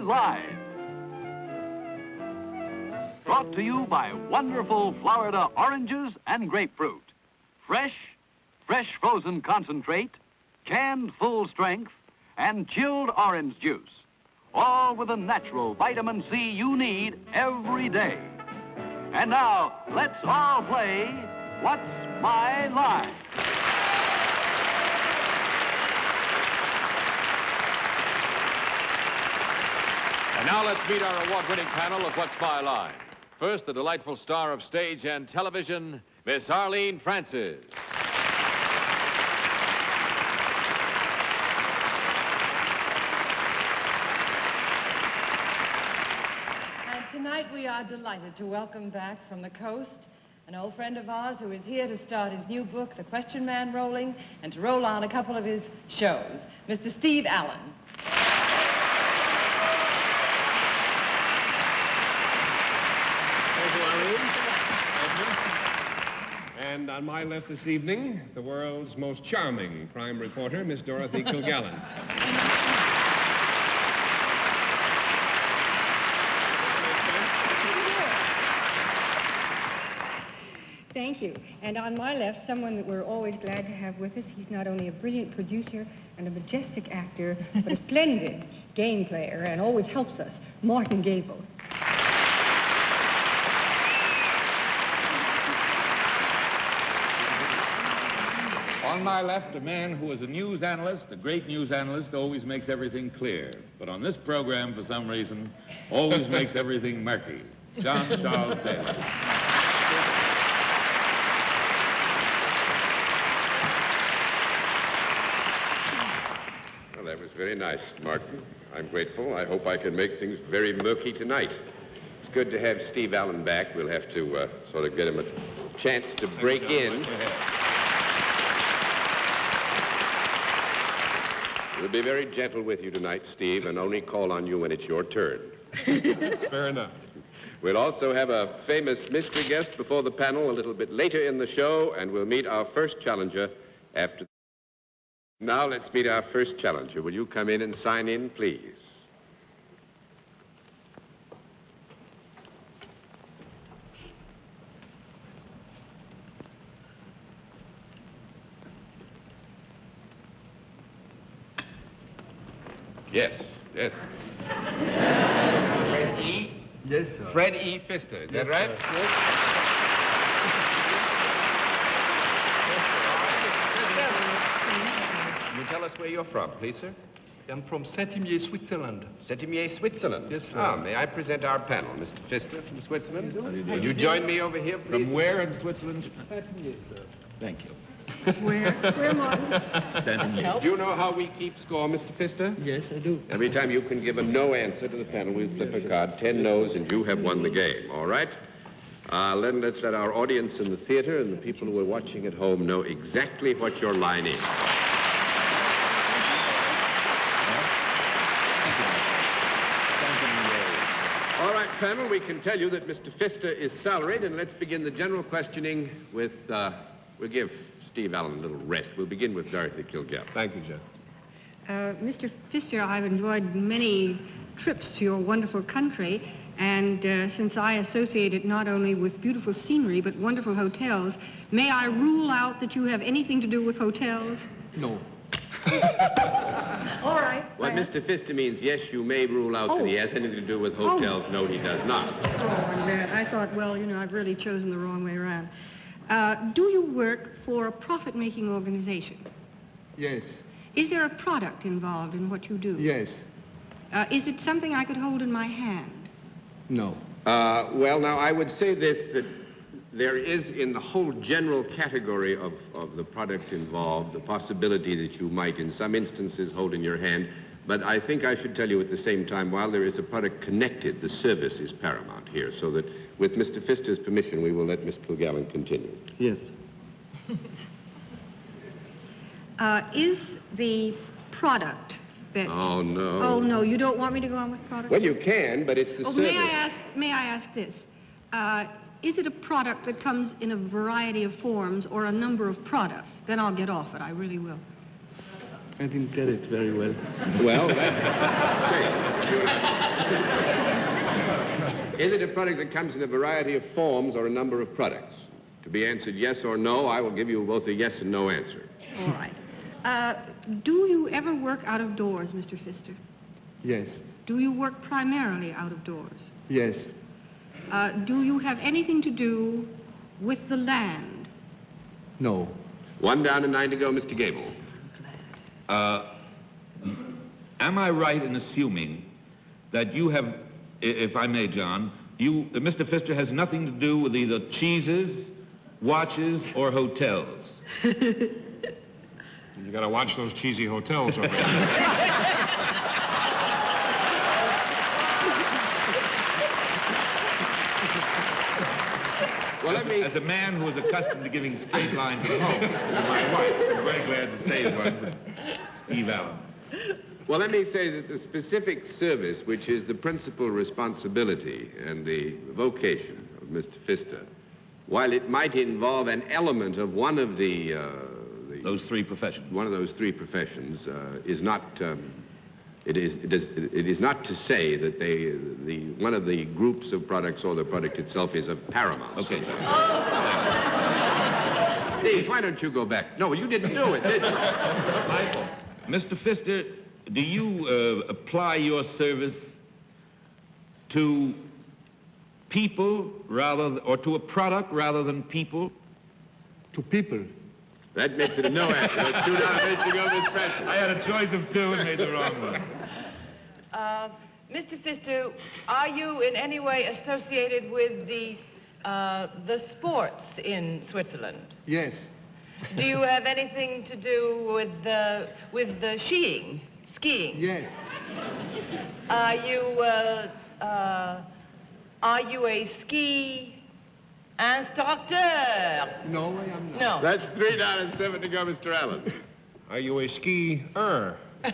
Live. Brought to you by wonderful Florida oranges and grapefruit. Fresh frozen concentrate, canned full strength, and chilled orange juice. All with the natural vitamin C you need every day. And now, let's all play What's My Line? And now let's meet our award-winning panel of What's My Line. First, the delightful star of stage and television, Miss Arlene Francis. And tonight we are delighted to welcome back from the coast an old friend of ours who is here to start his new book, The Question Man Rolling, and to roll on a couple of his shows, Mr. Steve Allen. And on my left this evening, the world's most charming crime reporter, Miss Dorothy Kilgallen. Thank you. And on my left, someone that we're always glad to have with us. He's not only a brilliant producer and a majestic actor, but a splendid game player and always helps us, Martin Gable. On my left, a man who is a news analyst, a great news analyst, always makes everything clear. But on this program, for some reason, always makes everything murky. John Charles Daly. Well, that was very nice, Martin. I'm grateful. I hope I can make things very murky tonight. It's good to have Steve Allen back. We'll have to sort of get him a chance to break in. We'll be very gentle with you tonight, Steve, and only call on you when it's your turn. Fair enough. We'll also have a famous mystery guest before the panel a little bit later in the show, and we'll meet our first challenger after. Now let's meet our first challenger. Will you come in and sign in, please? Yes. Fred E? Yes, sir. Fred E. Pfister, is that right? Yes. You tell us where you're from, please, sir. I'm from Saint-Imier, Switzerland. Saint-Imier, Switzerland. Yes, sir. Ah, may I present our panel, Mr. Pfister from Switzerland? Will you join me over here, please? From where in Switzerland? Saint-Imier, sir. Thank you. Where, Martin? Do you know how we keep score, Mr. Pfister? Yes, I do. Every time you can give a no answer to the panel, we'll flip a card, 10 no's, and you have won the game, all right? Then let's let our audience in the theater and the people who are watching at home know exactly what your line is. All right, panel, we can tell you that Mr. Pfister is salaried, and let's begin the general questioning with, we'll give Steve Allen a little rest. We'll begin with Dorothy Kilgallen. Thank you, Jeff. Mr. Pfister, I've enjoyed many trips to your wonderful country, and since I associate it not only with beautiful scenery, but wonderful hotels, may I rule out that you have anything to do with hotels? No. All right. What Mr. Pfister means, yes, you may rule out that he has anything to do with hotels. No, he does not. I thought, well, I've really chosen the wrong way around. Do you work for a profit-making organization? Yes. Is there a product involved in what you do? Yes. Is it something I could hold in my hand? No. Well, now, I would say this, that there is, in the whole general category of the product involved, the possibility that you might, in some instances, hold in your hand. But I think I should tell you at the same time, while there is a product connected, the service is paramount here, so that with Mr. Pfister's permission, we will let Miss Kilgallen continue. Yes. Is the product that... Oh, no. Oh, no, you don't want me to go on with product? Well, you can, but it's the service. May I ask this? Is it a product that comes in a variety of forms or a number of products? Then I'll get off it. I really will. I didn't get it very well. Well, that's... Is it a product that comes in a variety of forms or a number of products? To be answered yes or no, I will give you both a yes and no answer. All right. Do you ever work out of doors, Mr. Pfister? Yes. Do you work primarily out of doors? Yes. Do you have anything to do with the land? No. 1 down and 9 to go, Mr. Gable. Am I right in assuming that you have, if I may, John, Mr. Pfister has nothing to do with either cheeses, watches, or hotels? You gotta watch those cheesy hotels over there. Well, As a man who is accustomed to giving straight lines at home to my wife, I'm very glad to say one with Eve Allen. Well, let me say that the specific service, which is the principal responsibility and the vocation of Mr. Pfister, while it might involve an element of one of those three professions, is not. It is not to say that one of the groups of products or the product itself is of paramount. Okay. Steve, why don't you go back? No, you didn't do it, did you? Mr. Pfister, do you apply your service to people or to a product rather than people? To people. That makes it a no answer. That's 2 down, 8 to go, Miss Preston. I had a choice of 2 and made the wrong one. Mr. Pfister, are you in any way associated with the sports in Switzerland? Yes. Do you have anything to do with the skiing? Yes. Are you a ski instructor? No, I am not. No. That's 3 down and 7 to go, Mr. Allen. Are you a skier? What?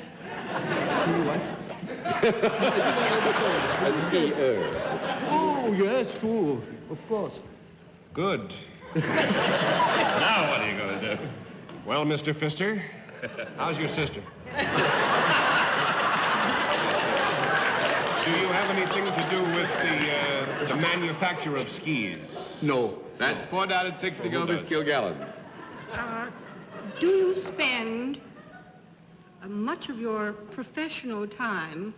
Oh, yes, sure. Of course. Good. Now what are you going to do? Well, Mr. Pfister, how's your sister? Do you have anything to do with the manufacture of skis? No. That's 4 down and 6 to go, Miss Kilgallen. Do you spend much of your professional time...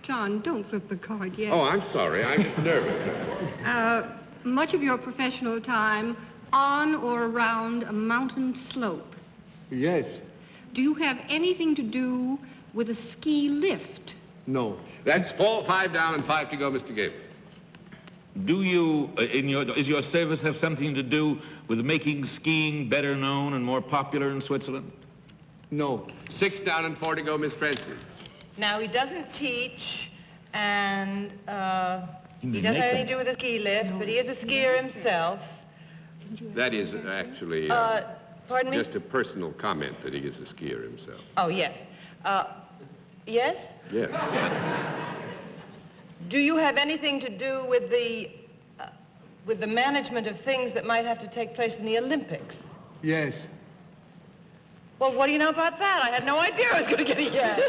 John, don't flip the card yet. Oh, I'm sorry. I'm just nervous. Much of your professional time on or around a mountain slope? Yes. Do you have anything to do with a ski lift? No. That's 5 down and 5 to go, Mr. Gable. Do you, does your service have something to do with making skiing better known and more popular in Switzerland? No. 6 down and 4 to go, Miss Preston. Now, he doesn't teach, and he doesn't have anything to do with a ski lift, but he is a skier himself. That is actually Pardon me? just a personal comment that he is a skier himself. Oh, yes. Yes? Yes. Do you have anything to do with the management of things that might have to take place in the Olympics? Yes. Well, what do you know about that? I had no idea I was going to get a yes.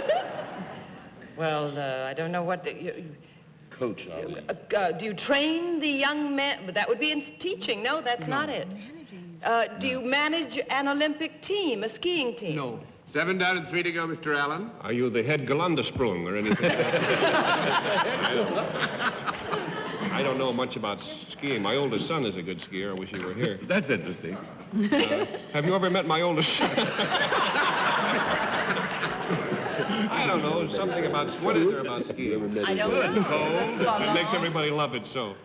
Well, I don't know what... Coach, do you train the young men? But that would be in teaching. No, that's not it. Do you manage an Olympic team, a skiing team? No. 7 down and 3 to go, Mr. Allen. Are you the head Gelandesprung or anything? I don't know much about skiing. My oldest son is a good skier. I wish he were here. That's interesting. Have you ever met my oldest son? I don't know. Something about... What is there about skiing? I don't know. It makes everybody love it, so.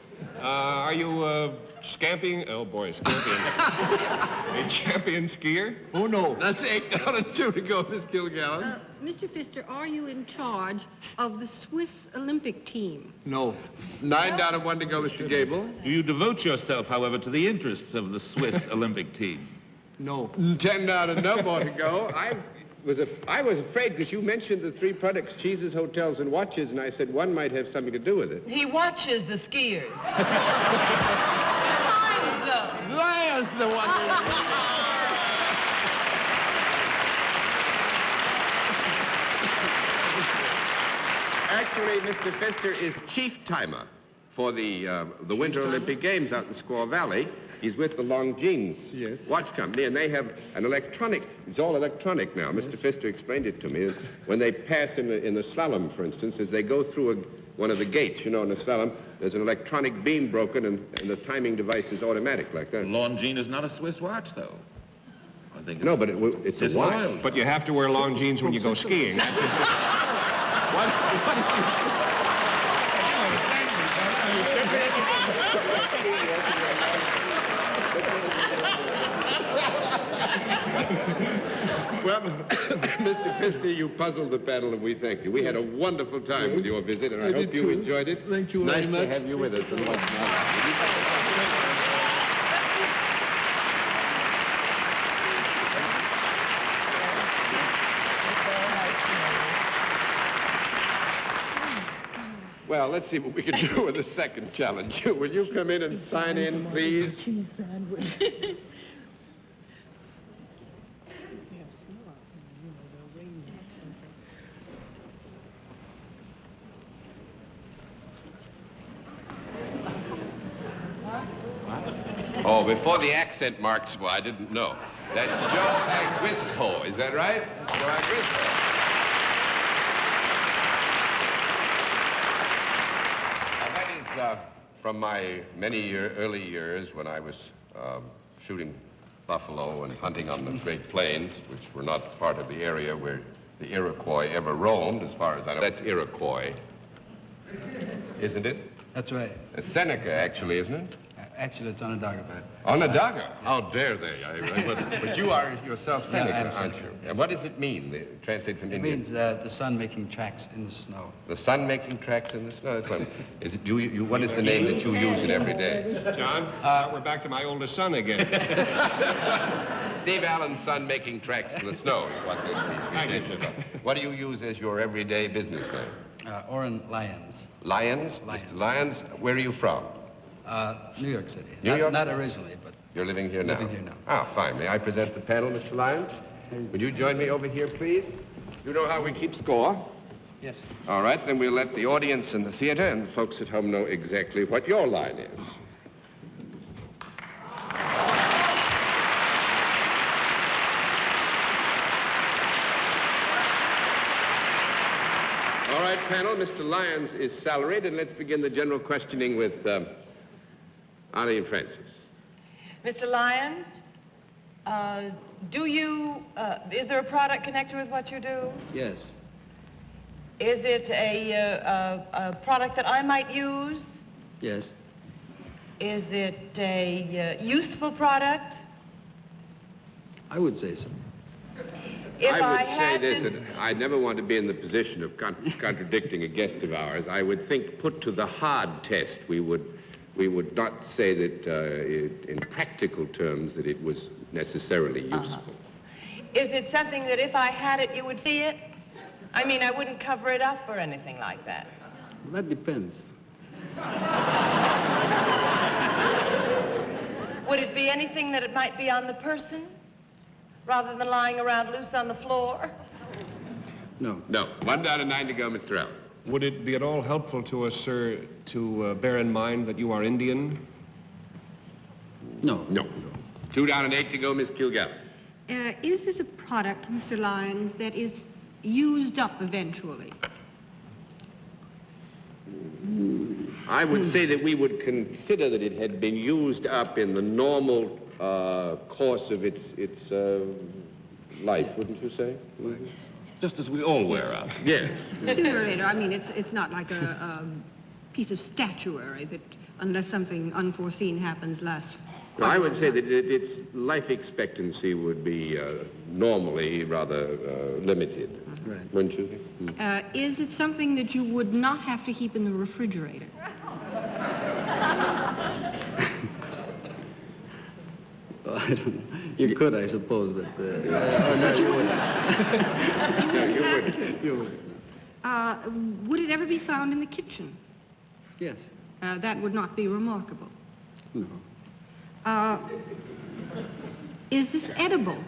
Are you scamping? Oh, boy, scamping. A champion skier? Oh, no. That's 8 down and 2 to go, Miss Kilgallen. Mr. Pfister, are you in charge of the Swiss Olympic team? No. 9 down and 1 to go, Mr. Gable. Do you devote yourself, however, to the interests of the Swiss Olympic team? No. 10 down and no more to go. I was afraid because you mentioned the 3 products, cheeses, hotels, and watches, and I said one might have something to do with it. He watches the skiers. There's the one. Actually, Mr. Pfister is chief timer for the Winter Olympic Games out in Squaw Valley. He's with the Longines Watch Company, and they have an electronic, it's all electronic now. Mr. Pfister explained it to me. When they pass in the slalom, for instance, as they go through one of the gates, you know, in the slalom, there's an electronic beam broken, and the timing device is automatic like that. Longines is not a Swiss watch, though. I think No, but it's a watch. loyal. But you have to wear long jeans when you go skiing. That's Well, Mr. Pfister, you puzzled the panel, and we thank you. We had a wonderful time with your visit, and I hope you enjoyed it. Thank you very much. Nice to have you with us. And much more. Well, let's see what we can do with the second challenge. Will you come in and sign in, please? Cheese sandwich. Oh, before the accent marks, well, I didn't know. That's Joe Aguisho, is that right? Joe Aguisho. That is from my many early years when I was shooting buffalo and hunting on the Great Plains, which were not part of the area where the Iroquois ever roamed, as far as I know. That's Iroquois, isn't it? That's right. It's Seneca, actually, isn't it? Actually, it's Onondaga, but... Onondaga? How dare they? But you are yourself Seneca, I'm aren't Seneca, you? yes. And what does it mean, translate from It Indian? means the sun making tracks in the snow. The sun making tracks in the snow. Is it, what is the name that you use it every day? John, we're back to my oldest son again. Steve Allen's son making tracks in the snow is what this means. What do you use as your everyday business name? Oren Lyons. Lyons? Lyons. Mr. Lyons, where are you from? New York City. New York? Not originally, but... You're living here now? Living here now. Ah, fine. May I present the panel, Mr. Lyons? Would you join me over here, please? You know how we keep score? Yes. All right, then we'll let the audience in the theater and the folks at home know exactly what your line is. All right, panel, Mr. Lyons is salaried, and let's begin the general questioning with Arlene Francis. Mr. Lyons, is there a product connected with what you do? Yes. Is it a product that I might use? Yes. Is it a useful product? I would say so. If I would had say this, to- that I never want to be in the position of contradicting a guest of ours. I would think, put to the hard test, we would not say that in practical terms that it was necessarily useful. Is it something that if I had it, you would see it? I mean, I wouldn't cover it up or anything like that. Well, that depends. Would it be anything that it might be on the person rather than lying around loose on the floor? No. No. 1 down and 9 to go, Mr. Allen. Would it be at all helpful to us, sir, to bear in mind that you are Indian? No. No. 2 down and 8 to go, Miss Kilgallen. Is this a product, Mr. Lyons, that is used up eventually? I would say that we would consider that it had been used up in the normal course of its life, wouldn't you say? Just as we all wear out. Yes. Sooner or later. I mean, it's not like a piece of statuary that, unless something unforeseen happens, lasts. Well, I would say that its life expectancy would be normally rather limited. Right. Wouldn't you think? Is it something that you would not have to keep in the refrigerator? Well, I don't know. You could, I suppose, but... no, you wouldn't. No, you wouldn't. You wouldn't. Would it ever be found in the kitchen? Yes. That would not be remarkable. No. Is this edible?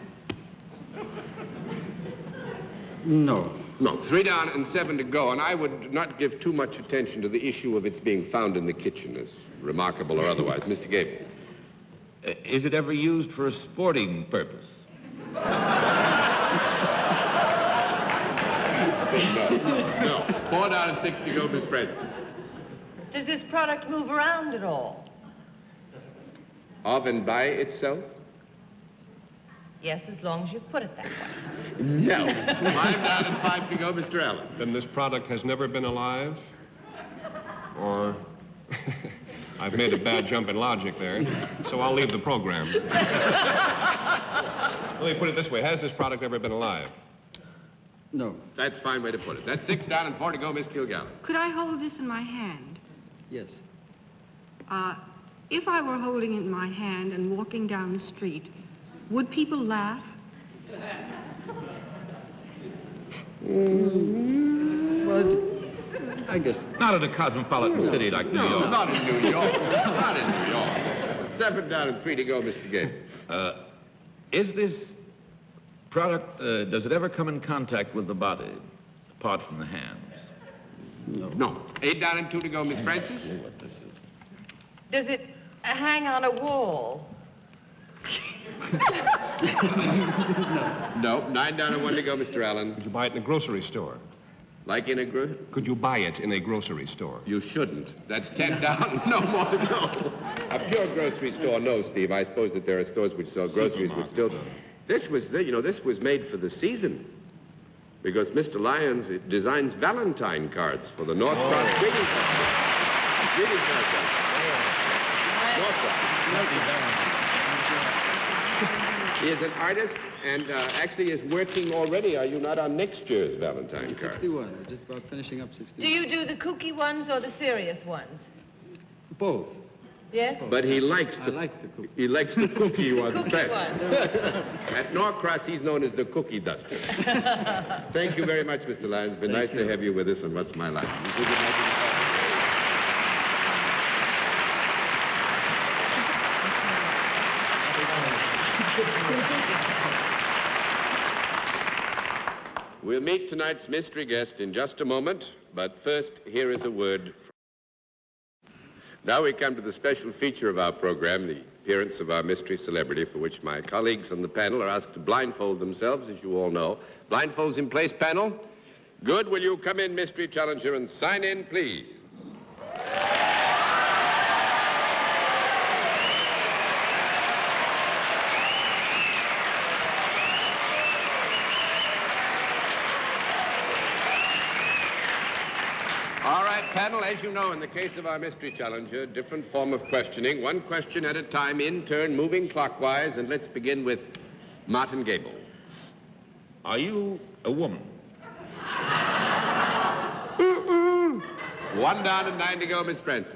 No. No, 3 down and 7 to go, and I would not give too much attention to the issue of its being found in the kitchen, as remarkable or otherwise. Mr. Gable. Is it ever used for a sporting purpose? No. 4 down and 6 to go, Miss Francis. Does this product move around at all? Of and by itself? Yes, as long as you put it that way. No. 5 down and 5 to go, Mr. Allen. Then this product has never been alive? Or... I've made a bad jump in logic there, so I'll leave the program. Let me put it this way. Has this product ever been alive? No. That's a fine way to put it. That's 6 down and 4 to go, Miss Kilgallen. Could I hold this in my hand? Yes. If I were holding it in my hand and walking down the street, would people laugh? Well, I guess. Not in a cosmopolitan city like New York. Not in New York. Not in New York. 7 down and 3 to go, Mr. Gable. Is this product, does it ever come in contact with the body, apart from the hands? No. 8 down and 2 to go, Miss Francis. What this is. Does it hang on a wall? No. 9 down and 1 to go, Mr. Allen. Could you buy it in a grocery store? Like in a Could you buy it in a grocery store? You shouldn't. That's 10 down. No more to go. A pure grocery store, no, Steve. I suppose that there are stores which sell groceries which still... This was made for the season. Because Mr. Lyons designs Valentine cards for the North Cross greeting card. Greeting card. North Cross. He is an artist and actually is working already, are you not, on next year's Valentine card? 61. We're just about finishing up 61. Do you do the kooky ones or the serious ones? Both. Yes? But he likes I the... like the cookie. He likes the cookie ones Cookie best. ones. At Norcross, he's known as the cookie duster. Thank you very much, Mr. Lyons. It's been nice to have you with us on What's My Life. We'll meet tonight's mystery guest in just a moment, but first, here is a word. Now we come to the special feature of our program, the appearance of our mystery celebrity, for which my colleagues on the panel are asked to blindfold themselves, as you all know. Blindfolds in place, panel. Good. Will you come in, mystery challenger, and sign in, please? All right, panel, as you know, in the case of our mystery challenger, different form of questioning, one question at a time, in turn, moving clockwise, and let's begin with Martin Gable. Are you a woman? 1 down and 9 to go, Miss Francis.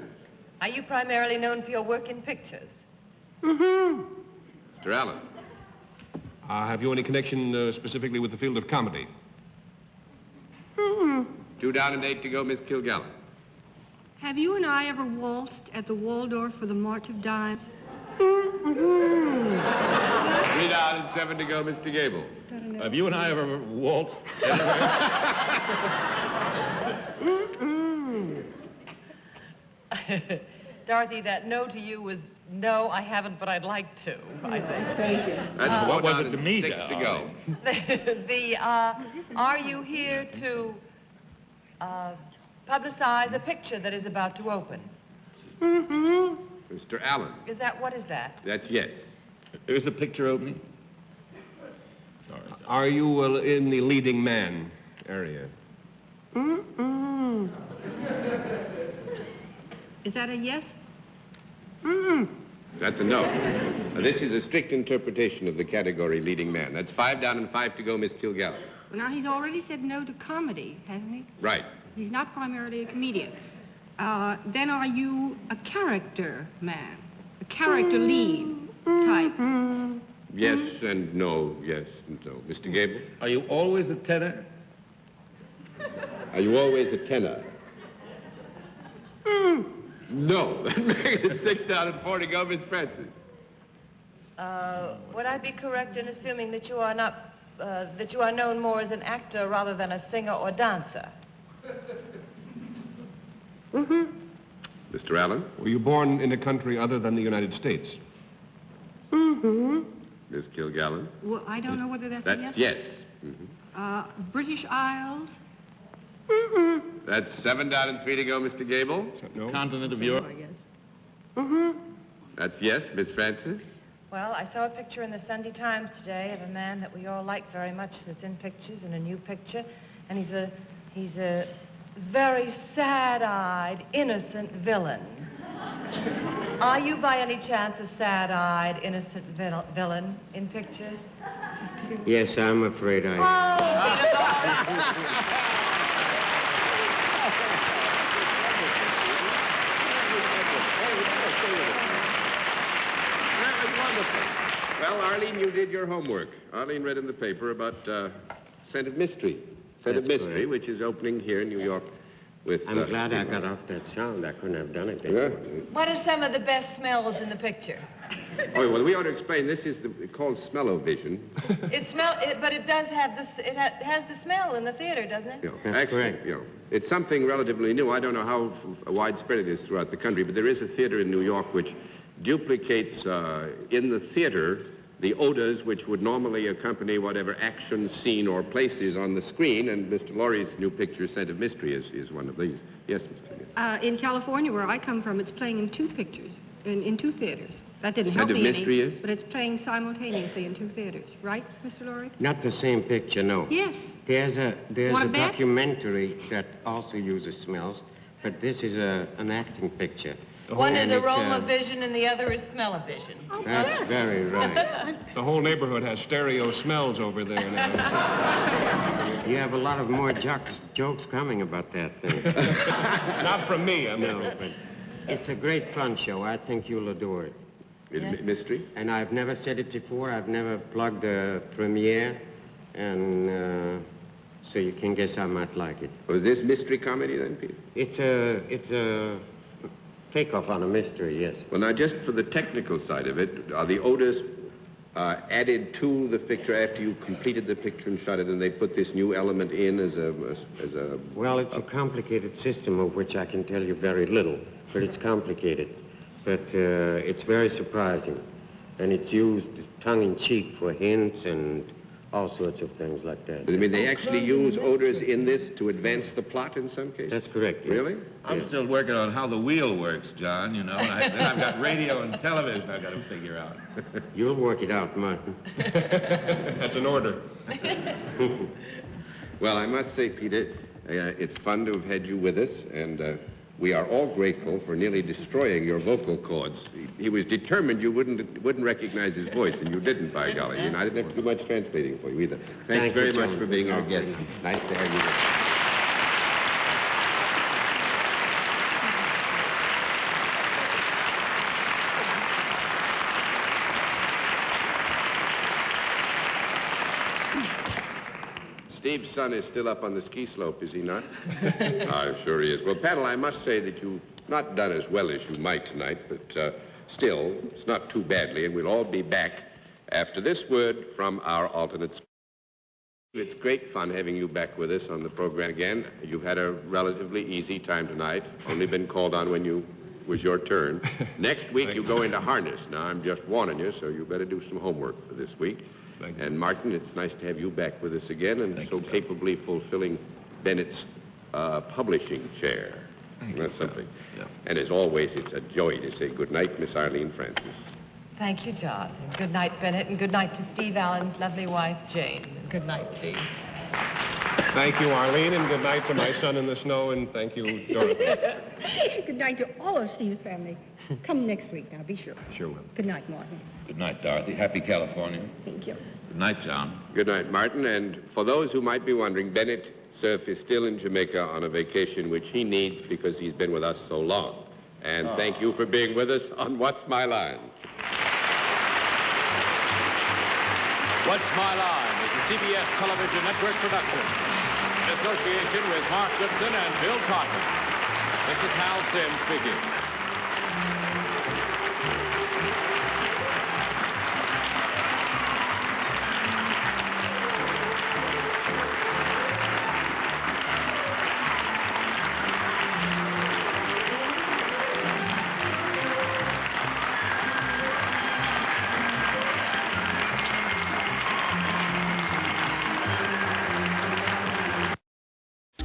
Are you primarily known for your work in pictures? Mr. Allen. Have you any connection specifically with the field of comedy? 2 down and 8 to go, Miss Kilgallen. Have you and I ever waltzed at the Waldorf for the March of Dimes? 3 down and 7 to go, Mr. Gable. Have you and I ever waltzed? Dorothy, that no to you was no, I haven't, but I'd like to, I think. Thank you. That's What 4 was down it to and me, 6 to go. Are you here to publicize a picture that is about to open? Mr. Allen. What is that? That's yes. Is the picture opening? Are you in the leading man area? Is that a yes? That's a no. Now, this is a strict interpretation of the category leading man. That's 5 down and 5 to go, Miss Kilgallen. Well, now, he's already said no to comedy, hasn't he? Right. He's not primarily a comedian. Then are you a character man? A character lead type? Yes and no, yes and no. Mr. Gable? Are you always a tenor? Are you always a tenor? No. That makes it 6 down and 4 to go, Miss Francis. Would I be correct in assuming that you are not that you are known more as an actor rather than a singer or dancer? Mr. Allen? Were you born in a country other than the United States? Miss Kilgallen? Well, I don't know whether that's, That's a yes. yes. British Isles? That's 7 down and 3 to go, Mr. Gable. No. Continent of Oh, Europe. yes. That's yes, Miss Francis. Well, I saw a picture in the Sunday Times today of a man that we all like very much that's in pictures, in a new picture, and he's a very sad-eyed, innocent villain. Are you by any chance a sad-eyed, innocent villain in pictures? Yes, I'm afraid I am. That was wonderful. Well, Arlene, you did your homework. Arlene read in the paper about Scent of Mystery. Scent of That's Mystery, correct. which is opening here in New York with... I'm glad I got off that sound. I couldn't have done it. Yeah. What are some of the best smells in the picture? Oh, well, we ought to explain. This is called smell-o-vision. But it does have it has the smell in the theater, doesn't it? You know, That's correct. You know, it's something relatively new. I don't know how widespread it is throughout the country, but there is a theater in New York which duplicates in the theater the odors which would normally accompany whatever action scene or place is on the screen, and Mr. Laurie's new picture, Scent of Mystery, is one of these. Yes, Mr. In California, where I come from, it's playing in 2 pictures, in 2 theaters. That didn't help Scent of me Mystery any, is? but it's playing simultaneously in 2 theaters. Right, Mr. Laurie? Not the same picture, no. Yes. There's Want a to bet? documentary that also uses smells, but this is an acting picture. One is And it's, aroma-vision and the other is smell-o-vision. That's very right. The whole neighborhood has stereo smells over there now. You have a lot of more jokes coming about that thing. Not from me, I mean. No, but it's a great fun show. I think you'll adore it. Mystery? And I've never said it before. I've never plugged a premiere, and so you can guess I might like it. Was this mystery comedy then, Peter? It's a takeoff on a mystery, yes. Well, now, just for the technical side of it, are the odors added to the picture after you completed the picture and shot it, and they put this new element in as a... Well, it's a complicated system of which I can tell you very little, but it's complicated. But it's very surprising, and it's used tongue-in-cheek for hints and all sorts of things like that. I mean, they actually use odors in this to advance the plot in some cases? That's correct. Yes. Really? I'm still working on how the wheel works, John, you know. And then I've got radio and television I've got to figure out. You'll work it out, Martin. That's an order. Well, I must say, Peter, it's fun to have had you with us, and we are all grateful for nearly destroying your vocal cords. He was determined you wouldn't recognize his voice, and you didn't, by golly. And I didn't have to do much translating for you either. Thanks Thank very you, much John. for being our guest. Nice to have you with us. Steve's son is still up on the ski slope, is he not? I'm sure he is. Well, panel, I must say that you've not done as well as you might tonight, but still, it's not too badly, and we'll all be back after this word from our alternate speaker. It's great fun having you back with us on the program again. You've had a relatively easy time tonight, only been called on when you was your turn. Next week, you go into harness. Now, I'm just warning you, so you better do some homework for this week. Thank you. And Martin, it's nice to have you back with us again and so capably fulfilling Bennett's publishing chair. That's something. Yeah. And as always, it's a joy to say good night, Miss Arlene Francis. Thank you, John. And good night, Bennett, and good night to Steve Allen's lovely wife, Jane. Good night, Steve. Thank you, Arlene, and good night to my son in the snow, and thank you, Dorothy. Good night to all of Steve's family. Come next week now, be sure. Sure will. Good night, Martin. Good night, Dorothy. Happy California. Thank you. Good night, John. Good night, Martin. And for those who might be wondering, Bennett Cerf is still in Jamaica on a vacation which he needs because he's been with us so long. And thank you for being with us on What's My Line? What's My Line is a CBS television network production in association with Mark Goodson and Bill Carter. This is Hal Sims speaking.